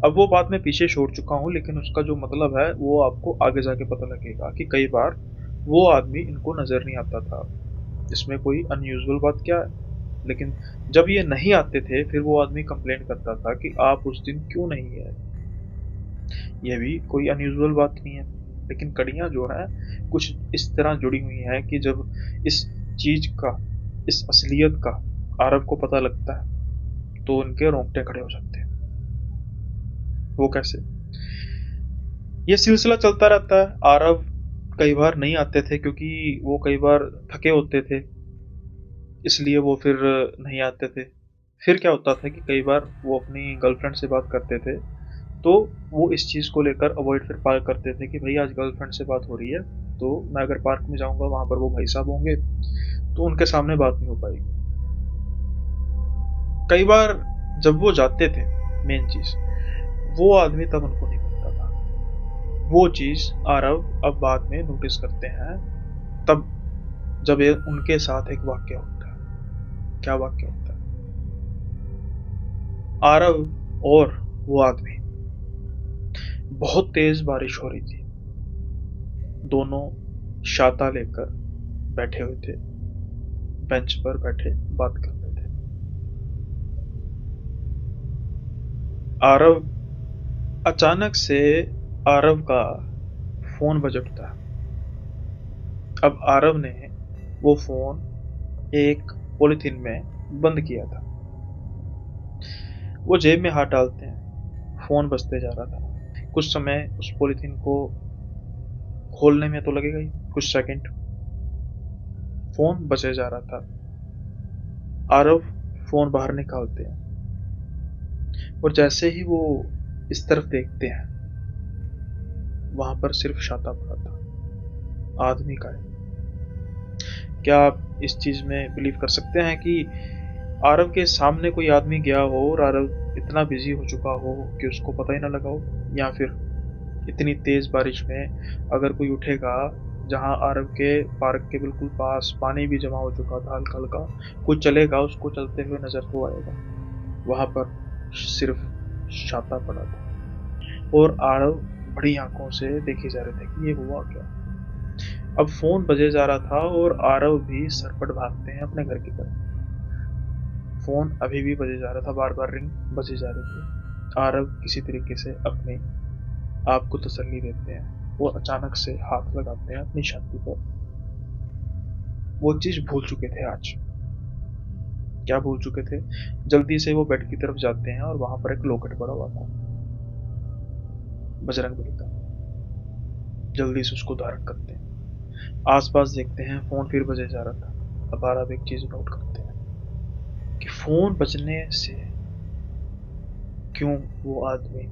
अब वो बात मैं पीछे छोड़ चुका हूँ, लेकिन उसका जो मतलब है वो आपको आगे जाके पता लगेगा कि कई बार वो आदमी इनको नजर नहीं आता था। इसमें कोई अनयूजुअल बात क्या है। लेकिन जब ये नहीं आते थे फिर वो आदमी कंप्लेन करता था कि आप उस दिन क्यों नहीं आए। यह भी कोई अनयूजुअल बात नहीं है। लेकिन कड़ियाँ जो है कुछ इस तरह जुड़ी हुई हैं कि जब इस चीज का, इस असलियत का आरब को पता लगता है तो उनके रोंगटे खड़े हो जाते हैं। वो कैसे? ये सिलसिला चलता रहता है। आरव कई बार नहीं आते थे क्योंकि वो कई बार थके होते थे, इसलिए वो फिर नहीं आते थे। फिर क्या होता था कि कई बार वो अपनी गर्लफ्रेंड से बात करते थे, तो वो इस चीज़ को लेकर अवॉइड फिर पार करते थे कि भाई आज गर्लफ्रेंड से बात हो रही है, तो मैं अगर पार्क में जाऊंगा वहां पर वो भाई साहब होंगे, तो उनके सामने बात नहीं हो पाएगी। कई बार जब वो जाते थे, मेन चीज, वो आदमी तब उनको नहीं मिलता था। वो चीज आरव अब बाद में नोटिस करते हैं, तब जब ये उनके साथ एक वाक्य होता है। क्या वाक्य होता है? आरव और वो आदमी, बहुत तेज बारिश हो रही थी, दोनों छाता लेकर बैठे हुए थे, बेंच पर बैठे बात कर रहे थे। आरव, अचानक से आरव का फोन बज उठता। अब आरव ने वो फोन एक पॉलिथीन में बंद किया था। वो जेब में हाथ डालते हैं, फोन बजते जा रहा था। कुछ समय उस पॉलिथीन को खोलने में तो लगेगा ही, कुछ सेकंड। फोन बजे जा रहा था। आरव फोन बाहर निकालते हैं और जैसे ही वो इस तरफ देखते हैं, वहां पर सिर्फ छाता पड़ा था, आदमी का है। क्या आप इस चीज में बिलीव कर सकते हैं कि आरव के सामने कोई आदमी गया हो और आरव इतना बिजी हो चुका हो कि उसको पता ही ना लगा हो? या फिर इतनी तेज बारिश में अगर कोई उठेगा जहां आरव के पार्क के बिल्कुल पास पानी भी जमा हो चुका था हल्का हल्का, कोई चलेगा उसको चलते हुए नजर तो आएगा? वहां पर सिर्फ छाता पड़ा था और आरव बड़ी आंखों से देखे जा रहे थे कि ये हुआ क्या। अब फोन बजे जा रहा था और आरव भी सरपट भागते हैं अपने घर की तरफ। फोन अभी भी बजे जा रहा था, बार बार रिंग बजे जा रहे थे। आरव किसी तरीके से अपने आप को तसल्ली देते हैं, वो अचानक से हाथ लगाते हैं अपनी छाती पर। वो चीज भूल चुके थे आज। क्या भूल चुके थे? जल्दी से वो बेड की तरफ जाते हैं और वहां पर एक लॉकेट पड़ा हुआ था, बजरंगबली का। जल्दी से उसको धारण करते हैं, आसपास देखते हैं, फोन फिर बजे जा रहा था। अब आरव एक चीज नोट करते हैं कि फोन बजने से क्यों वो आदमी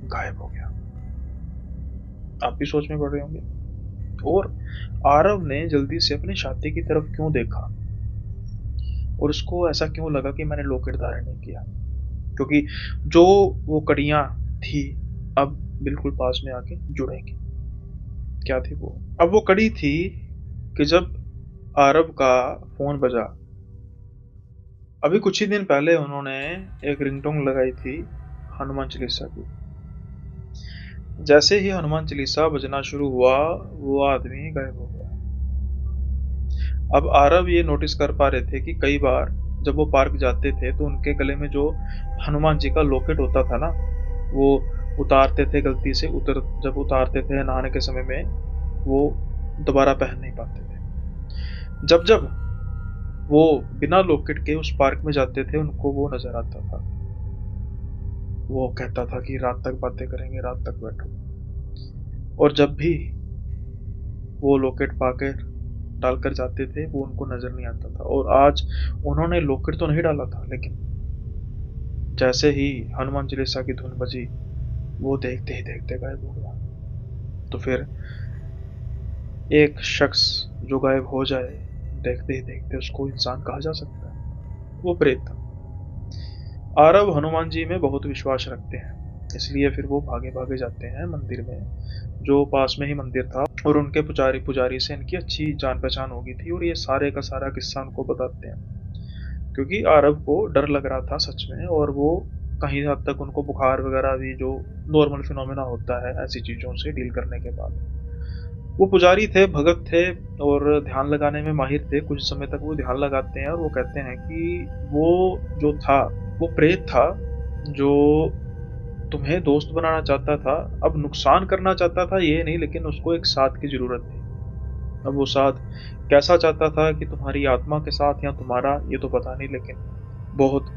गायब हो गया। आप भी सोच में पड़ रहे होंगे। और आरव ने जल्दी से अपनी छाती की तरफ क्यों देखा और उसको ऐसा क्यों लगा कि मैंने लॉकेट धारण नहीं किया, क्योंकि जो वो कड़ियां थी अब बिल्कुल पास में आके जुड़ेंगी। क्या थी वो? अब वो कड़ी थी कि जब आरव का फोन बजा, अभी कुछ ही दिन पहले उन्होंने एक रिंगटोन लगाई थी हनुमान चालीसा की। जैसे ही हनुमान चालीसा बजना शुरू हुआ, वो आदमी गायब हो गया। अब आरव ये नोटिस कर पा रहे थे कि कई बार जब वो पार्क जाते थे तो उनके गले में जो हनुमान जी का लॉकेट होता था ना, वो उतारते थे गलती से। जब उतारते थे नहाने के समय में, वो दोबारा पहन नहीं पाते थे। जब जब वो बिना लॉकेट के उस पार्क में जाते थे, उनको वो नजर आता था। वो कहता था कि रात तक बातें करेंगे, रात तक बैठो। और जब भी वो लॉकेट पाकर डालकर जाते थे, वो उनको नजर नहीं आता था। और आज उन्होंने लॉकेट तो नहीं डाला था, लेकिन जैसे ही हनुमान चालीसा की धुन बजी, वो देखते ही देखते गायब हो गया। तो फिर एक शख्स जो गायब हो जाए देखते ही देखते, उसको इंसान कहा जा सकता है? वो प्रेत था। आरव हनुमान जी में बहुत विश्वास रखते हैं, इसलिए फिर वो भागे भागे जाते हैं मंदिर में, जो पास में ही मंदिर था। और उनके पुजारी पुजारी से इनकी अच्छी जान पहचान हो गई थी और ये सारे का सारा किस्सा उनको बताते हैं, क्योंकि आरव को डर लग रहा था सच में। और वो कहीं हद तक उनको बुखार वगैरह भी, जो नॉर्मल फिनोमेना होता है ऐसी चीजों से डील करने के बाद। वो पुजारी थे, भगत थे और ध्यान लगाने में माहिर थे। कुछ समय तक वो ध्यान लगाते हैं और वो कहते हैं कि वो जो था, वो प्रेत था जो तुम्हें दोस्त बनाना चाहता था। अब नुकसान करना चाहता था ये नहीं, लेकिन उसको एक साथ की जरूरत थी। अब वो साथ कैसा चाहता था, कि तुम्हारी आत्मा के साथ या तुम्हारा, ये तो पता नहीं, लेकिन बहुत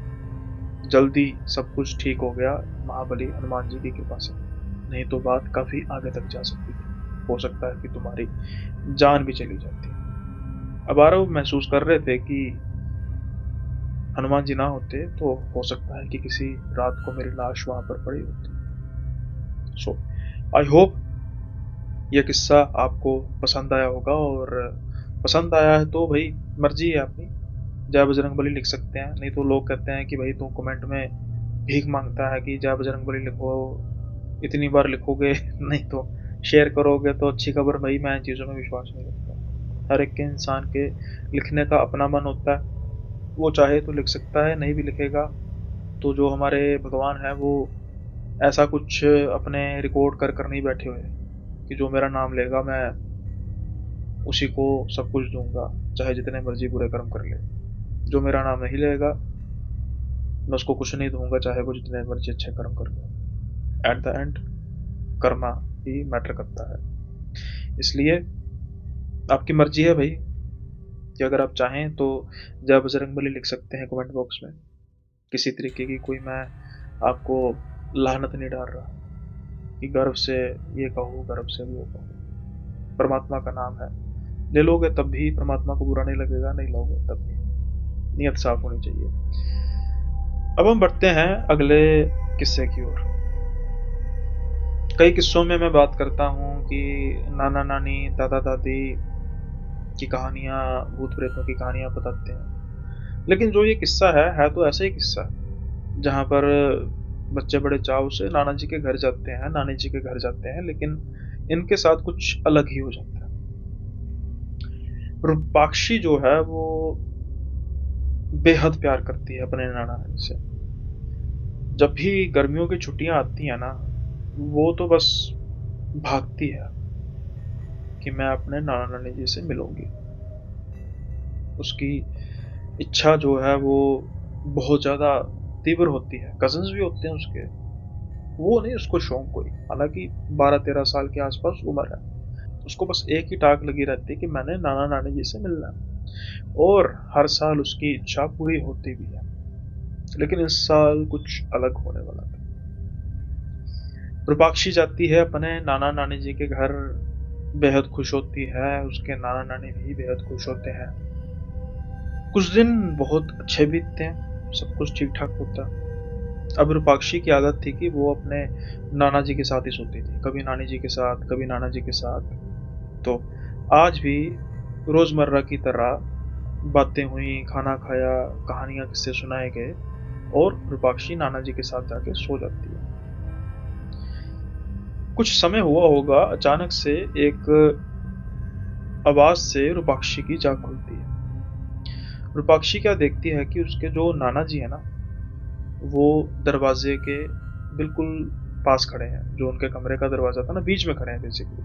जल्दी सब कुछ ठीक हो गया महाबली हनुमान जी की कृपा से। नहीं तो बात काफी आगे तक जा सकती थी। हो सकता है कि तुम्हारी जान भी चली जाती। अब आरव महसूस कर रहे थे कि हनुमान जी ना होते तो हो सकता है कि किसी रात को मेरी लाश वहां पर पड़ी होती। सो आई होप यह किस्सा आपको पसंद आया होगा, और पसंद आया है तो भाई मर्जी है अपनी, जय बजरंगबली लिख सकते हैं। नहीं तो लोग कहते हैं कि भाई तू कमेंट में भीख मांगता है कि जय बजरंगबली लिखो, इतनी बार लिखोगे नहीं तो शेयर करोगे तो अच्छी खबर। भाई मैं इन चीज़ों में विश्वास नहीं रखता। हर एक के इंसान के लिखने का अपना मन होता है, वो चाहे तो लिख सकता है, नहीं भी लिखेगा तो जो हमारे भगवान है वो ऐसा कुछ अपने रिकॉर्ड कर कर नहीं बैठे हुए कि जो मेरा नाम लेगा मैं उसी को सब कुछ दूंगा, चाहे जितने मर्जी बुरे कर्म कर ले। जो मेरा नाम नहीं लेगा मैं उसको कुछ नहीं दूंगा, चाहे वो जितने मर्जी अच्छे कर्म कर ले। At the end Karma he matter करता है। इसलिए आपकी मर्जी है भाई कि अगर आप चाहें तो जय बजरंगबली लिख सकते हैं कमेंट बॉक्स में। किसी तरीके की कोई मैं आपको लानत नहीं डाल रहा कि गर्व से ये कहो गर्व से वो कहो। परमात्मा का नाम है, ले लोगे तब भी परमात्मा को बुरा नहीं लगेगा, नहीं लोगे तब भी। नियत साफ होनी चाहिए। अब हम बढ़ते हैं अगले किस्से की ओर। कई किस्सों में मैं बात करता हूँ कि नाना नानी दादा दादी की कहानियाँ, भूत प्रेतों की कहानियाँ बताते हैं। लेकिन जो ये किस्सा है तो ऐसा ही किस्सा है जहाँ पर बच्चे बड़े चाव से नाना जी के घर जाते हैं, नानी जी के घर जाते हैं, लेकिन इनके साथ कुछ अलग ही हो जाता है। रूपाक्षी जो है वो बेहद प्यार करती है अपने नाना नानी से। जब भी गर्मियों की छुट्टियां आती हैं ना, वो तो बस भागती है कि मैं अपने नाना नानी जी से मिलूंगी। उसकी इच्छा जो है वो बहुत ज्यादा तीव्र होती है। कजन्स भी होते हैं उसके, वो नहीं उसको शौक कोई, हालांकि 12-13 साल के आसपास उम्र है। उसको बस एक ही टाक लगी रहती है कि मैंने नाना नानी जी से मिलना है, और हर साल उसकी इच्छा पूरी होती भी है। लेकिन इस साल कुछ अलग होने वाला था। रूपाक्षी जाती है अपने नाना नानी जी के घर, बेहद खुश होती है, उसके नाना नानी भी बेहद खुश होते हैं। कुछ दिन बहुत अच्छे बीतते हैं, सब कुछ ठीक ठाक होता है। अब रूपाक्षी की आदत थी कि वो अपने नाना जी के साथ ही सोती थी, कभी नानी जी के साथ कभी नाना जी के साथ। तो आज भी रोजमर्रा की तरह बातें हुई, खाना खाया, कहानियां किस्से सुनाए गए, और रूपाक्षी नाना जी के साथ जाके सो जाती है। कुछ समय हुआ होगा, अचानक से एक आवाज से रूपाक्षी की जाग खुलती है। रूपाक्षी क्या देखती है कि उसके जो नाना जी है ना, वो दरवाजे के बिल्कुल पास खड़े हैं। जो उनके कमरे का दरवाजा था ना, बीच में खड़े हैं बेसिकली।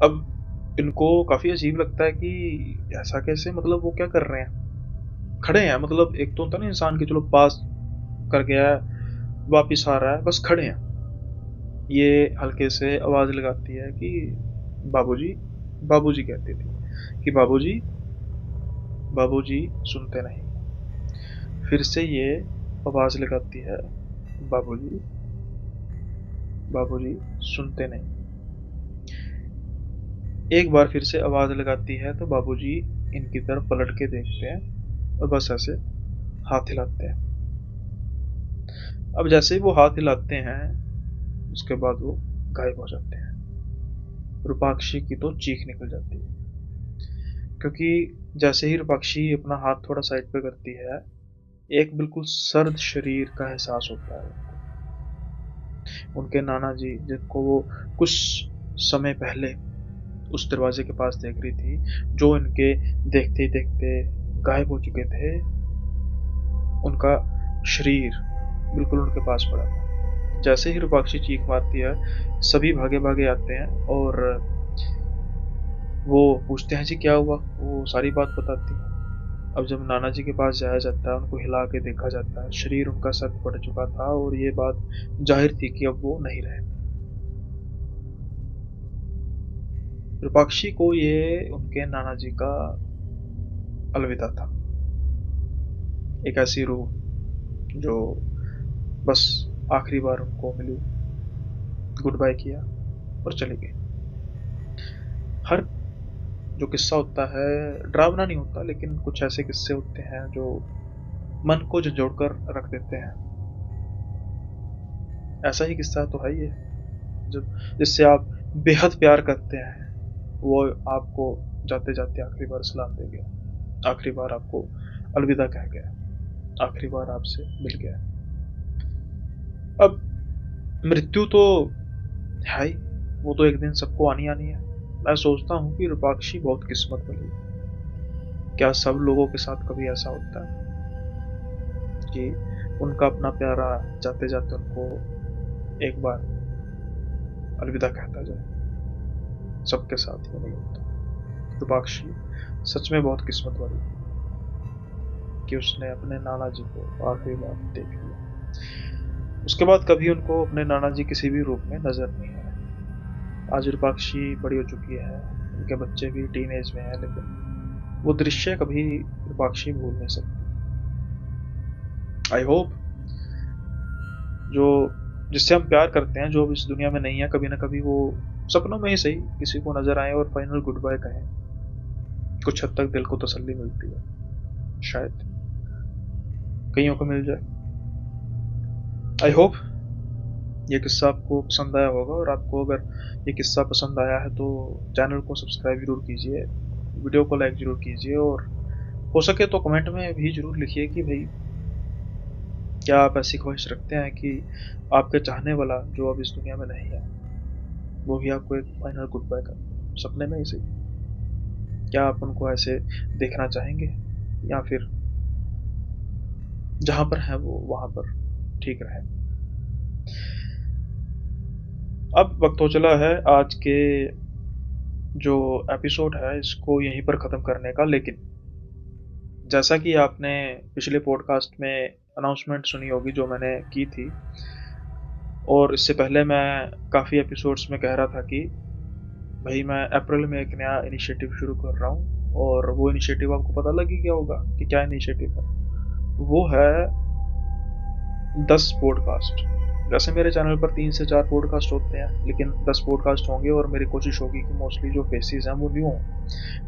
अब इनको काफी अजीब लगता है कि ऐसा कैसे, मतलब वो क्या कर रहे हैं, खड़े हैं। मतलब एक तो होता ना इंसान के, चलो पास कर गया है, वापिस आ रहा है, बस खड़े हैं। ये हल्के से आवाज लगाती है कि बाबूजी। बाबूजी कहती थी कि बाबूजी। बाबूजी सुनते नहीं। फिर से ये आवाज लगाती है, बाबूजी। बाबूजी सुनते नहीं। एक बार फिर से आवाज लगाती है तो बाबूजी इनकी तरफ पलट के देखते हैं और बस ऐसे हाथ हिलाते हैं। अब जैसे ही वो हाथ हिलाते हैं, उसके बाद वो गायब हो जाते हैं। रूपाक्षी की तो चीख निकल जाती है, क्योंकि जैसे ही रूपाक्षी अपना हाथ थोड़ा साइड पे करती है, एक बिल्कुल सर्द शरीर का एहसास होता है उनको। उनके नाना जी, जिनको वो कुछ समय पहले उस दरवाजे के पास देख रही थी, जो इनके देखते ही देखते गायब हो चुके थे, उनका शरीर बिल्कुल उनके पास पड़ा था। जैसे ही रूपाक्षी चीख मारती है, सभी भागे भागे आते हैं और वो पूछते हैं जी क्या हुआ। वो सारी बात बताती है। अब जब नाना जी के पास जाया जाता है, उनको हिला के देखा जाता है, शरीर उनका सर्द पड़ चुका था और ये बात जाहिर थी कि अब वो नहीं रहे। रूपाक्षी को ये उनके नाना जी का अलविदा था। एक ऐसी रूह जो बस आखिरी बार उनको मिली, गुड बाय किया और चली गई। हर जो किस्सा होता है डरावना नहीं होता, लेकिन कुछ ऐसे किस्से होते हैं जो मन को झंझोड़ कर रख देते हैं। ऐसा ही किस्सा तो है ये, जब जिससे आप बेहद प्यार करते हैं, वो आपको जाते जाते आखिरी बार सलाम दे गया, आखिरी बार आपको अलविदा कह गया, आखिरी बार आपसे मिल गया। अब मृत्यु तो है ही, वो तो एक दिन सबको आनी आनी है। मैं सोचता हूँ कि रूपाक्षी बहुत किस्मत वाली है। क्या सब लोगों के साथ कभी ऐसा होता है कि उनका अपना प्यारा जाते जाते उनको एक बार अलविदा कहता जाए? सबके साथ ही नहीं होता। रूपाक्षी सच में बहुत किस्मत वाली है कि उसने अपने नाना जी को आखिरी बार देख लिया। उसके बाद कभी उनको अपने नाना जी किसी भी रूप में नजर नहीं आए। आज रूपाक्षी बड़ी हो चुकी है, उनके बच्चे भी टीन एज में हैं, लेकिन वो दृश्य कभी रूपाक्षी भूल नहीं सकती। आई होप जो जिससे हम प्यार करते हैं, जो अब इस दुनिया में नहीं है, कभी ना कभी वो सपनों में ही सही किसी को नजर आए और फाइनल गुड बाय कहें। कुछ हद तक दिल को तसल्ली मिलती है, शायद कईयों को मिल जाए। आई होप ये किस्सा आपको पसंद आया होगा, और आपको अगर ये किस्सा पसंद आया है तो चैनल को सब्सक्राइब जरूर कीजिए, वीडियो को लाइक जरूर कीजिए, और हो सके तो कमेंट में भी जरूर लिखिए कि भाई क्या आप ऐसी ख्वाहिश रखते हैं कि आपके चाहने वाला जो अब इस दुनिया में नहीं है, वो भी आपको एक फाइनल गुड बाय कर सपने में ही सही। क्या आप उनको ऐसे देखना चाहेंगे, या फिर जहां पर है वो वहां पर ठीक रहे? अब वक्त हो चला है आज के जो एपिसोड है इसको यहीं पर ख़त्म करने का, लेकिन जैसा कि आपने पिछले पॉडकास्ट में अनाउंसमेंट सुनी होगी जो मैंने की थी, और इससे पहले मैं काफ़ी एपिसोड्स में कह रहा था कि भाई मैं अप्रैल में एक नया इनिशिएटिव शुरू कर रहा हूँ, और वो इनिशिएटिव आपको पता लग ही गया होगा कि क्या इनिशिएटिव है। वो है 10 पॉडकास्ट। वैसे मेरे चैनल पर 3 से 4 पॉडकास्ट होते हैं, लेकिन 10 पॉडकास्ट होंगे, और मेरी कोशिश होगी कि मोस्टली जो फेसेस हैं वो न्यू हों,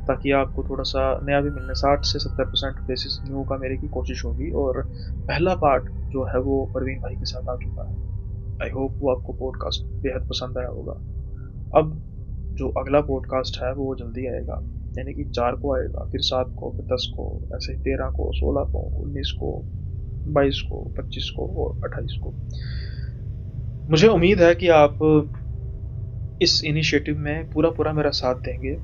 ताकि आपको थोड़ा सा नया भी मिलने। 60 से 70% फेसेस न्यू का मेरे की कोशिश होगी। और पहला पार्ट जो है वो परवीन भाई के साथ आ चुका है। आई होप वो आपको पॉडकास्ट बेहद पसंद आया होगा। अब जो अगला पॉडकास्ट है वो जल्दी आएगा, यानी कि 4 को आएगा, फिर 7 को, फिर 10 को, ऐसे 13 को, 16 को, 19 को, 22 को, 25 को और 28 को। मुझे उम्मीद है कि आप इस इनिशिएटिव में पूरा पूरा मेरा साथ देंगे,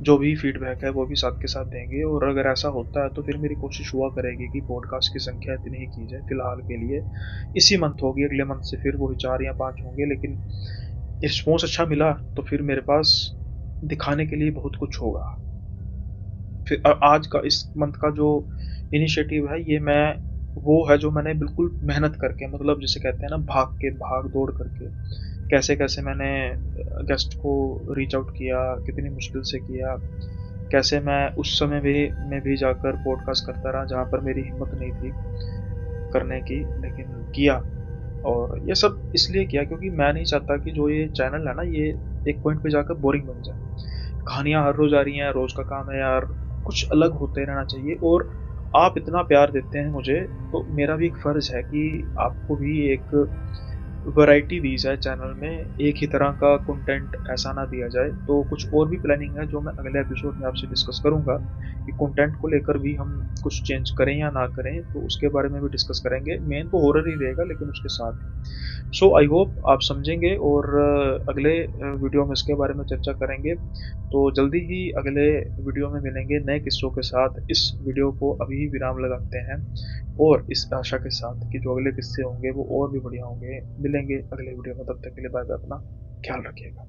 जो भी फीडबैक है वो भी साथ के साथ देंगे। और अगर ऐसा होता है तो फिर मेरी कोशिश हुआ करेगी कि पॉडकास्ट की संख्या इतनी ही की जाए फिलहाल के लिए। इसी मंथ होगी, अगले मंथ से फिर वही 4 या 5 होंगे, लेकिन रिस्पॉन्स अच्छा मिला तो फिर मेरे पास दिखाने के लिए बहुत कुछ होगा। फिर आज का इस मंथ का जो इनिशिएटिव है, ये मैं वो है जो मैंने बिल्कुल मेहनत करके, मतलब जिसे कहते हैं ना भाग दौड़ करके, कैसे कैसे मैंने गेस्ट को रीच आउट किया, कितनी मुश्किल से किया, कैसे मैं उस समय भी में भी जाकर पॉडकास्ट करता रहा जहाँ पर मेरी हिम्मत नहीं थी करने की, लेकिन किया। और ये सब इसलिए किया क्योंकि मैं नहीं चाहता कि जो ये चैनल है ना, ये एक पॉइंट पे जाकर बोरिंग बन जाए। कहानियां हर रोज आ रही हैं, रोज का काम है यार, कुछ अलग होते रहना चाहिए। और आप इतना प्यार देते हैं मुझे, तो मेरा भी एक फर्ज है कि आपको भी एक वैरायटी दी जाए चैनल में, एक ही तरह का कंटेंट ऐसा ना दिया जाए। तो कुछ और भी प्लानिंग है जो मैं अगले एपिसोड में आपसे डिस्कस करूंगा कि कंटेंट को लेकर भी हम कुछ चेंज करें या ना करें, तो उसके बारे में भी डिस्कस करेंगे। मेन तो हॉरर ही रहेगा, लेकिन उसके साथ सो आई होप आप समझेंगे, और अगले वीडियो में इसके बारे में चर्चा करेंगे। तो जल्दी ही अगले वीडियो में मिलेंगे नए किस्सों के साथ। इस वीडियो को अभी ही विराम लगाते हैं, और इस आशा के साथ कि जो अगले किस्से होंगे वो और भी बढ़िया होंगे। मिलेंगे अगले वीडियो में, तब तक के लिए बाय बाय, अपना ख्याल रखिएगा।